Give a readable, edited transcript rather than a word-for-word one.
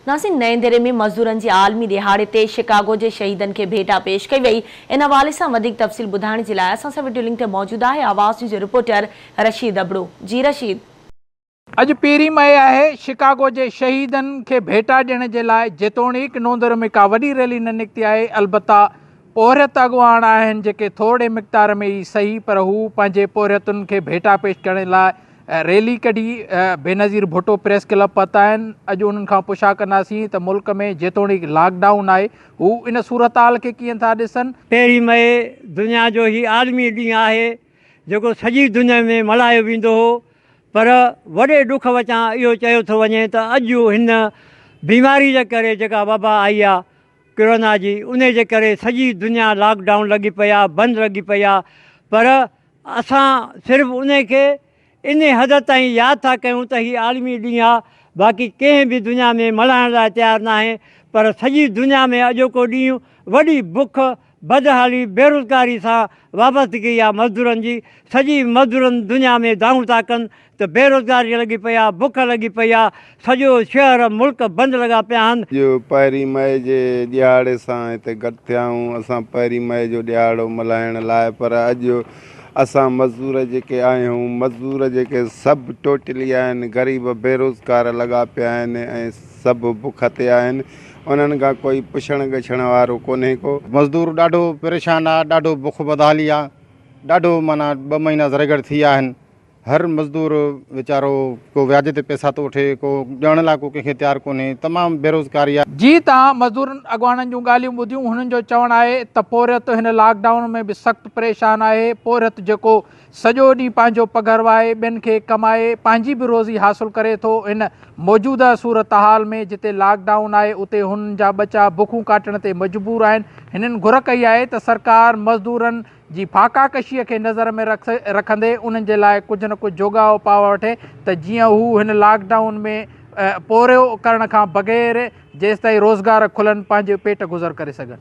नासिन नए दिल्ली में मज़दूरनि जी आलमी दिहाड़े ते शिकागो के शहीदन के भेटा पेश कई वई। इन हवाले से वधिक तफ़सील ॿुधाइण जे लाइ असां सां वीडियो लिंक ते मौजूद है आवाज़ न्यूज़ जो रिपोर्टर रशीद अबड़ो। जी रशीद। अज 1 मई है। शिकागो के शहीदन के भेटा ॾियण जे लाइ जेतोणीक नोंदर में का वॾी रैली न निकिती है, अलबत्ता पोहरियत अॻुवान आहिनि जेके थोड़े मिक़दार में ही सही, पर हू पंहिंजे पोहरियतुनि के भेटा पेश करण लाइ रैली कढी बेनज़ीर भुट्टो प्रेस क्लब पता आहिनि। अॼु उन्हनि खां पुछा कंदासीं त मुल्क में जेतोणीक लॉकडाउन आहे हू इन सूरत हाल के कीअं था ॾिसनि। 1 मई दुनिया जो ही आलमी ॾींहुं आहे जेको सॼी दुनिया में मल्हायो वेंदो हो, पर वॾे ॾुख वचां इहो चयो थो वञे त अॼु हिन बीमारी जे करे जेका वबा आई आहे कोरोना जी, उन जे करे सॼी दुनिया लॉकडाउन लॻी पई आहे, बंदि लॻी पई आहे। पर असां सिर्फ़ु उन खे इन हद ताईं यादि था कयूं त हीअ आलमी ॾींहुं आहे, बाक़ी कंहिं बि दुनिया में मल्हाइण लाइ तयारु न आहे। पर सॼी दुनिया में अॼोको ॾींहुं वॾी बुख, बदहाली, बेरोज़गारी सां वाबस्तगी आहे मज़दूरनि जी। सॼी मज़दूरनि दुनिया में दाऊं था कनि त बेरोज़गारी लॻी पई आहे, बुख लॻी पई आहे, सॼो शहर मुल्क बंदि लॻा पिया आहिनि। जो 1 मई जे ॾियारे सां हिते गॾु थिया आहियूं असां 1 मई जो ॾियारो मल्हाइण लाइ, पर अॼु असां मज़दूर जेके आहियूं, मज़दूर जेके सभु टोटली आहिनि, ग़रीब बेरोज़गार लॻा पिया आहिनि ऐं सभु बुख ते आहिनि। उन्हनि खां कोई पुछण गछण वारो कोन्हे को। मज़दूर ॾाढो परेशान आहे, ॾाढो बुख बदहाली आहे, ॾाढो माना 2 महीना ज़रगड़ थी विया आहिनि। हर मज़दूर वीचारो को व्याज ते पैसा थो वठे, को ॾियण लाइ को कंहिंखे तयारु कोन्हे, तमामु बेरोज़गारी आहे। जी तव्हां मज़दूरनि अॻुवाननि जूं ॻाल्हियूं ॿुधियूं। हुननि जो चवणु आहे त पोहरियत हिन लॉकडाउन में बि सख़्तु परेशान आहे। पोहरियत जेको सॼो ॾींहुं पंहिंजो पघर वाहे, ॿियनि खे कमाए, पंहिंजी बि रोज़ी हासिलु करे थो। इन मौजूदा सूरत हाल में जिते लॉकडाउन आहे उते हुननि जा ॿचा बुखूं काटण ते मजबूर आहिनि। हिननि घुर कई आहे त सरकार मज़दूरनि जी फाकाकशीअ खे नज़र में रखंदे उन्हनि जे लाइ कुझु न कुझु जोगा उपाउ वठे त जीअं हू हिन लॉकडाउन में पोरियो करण खां बग़ैर जेसिताईं रोज़गार खुलनि पंहिंजे पेट गुज़र करे सघनि।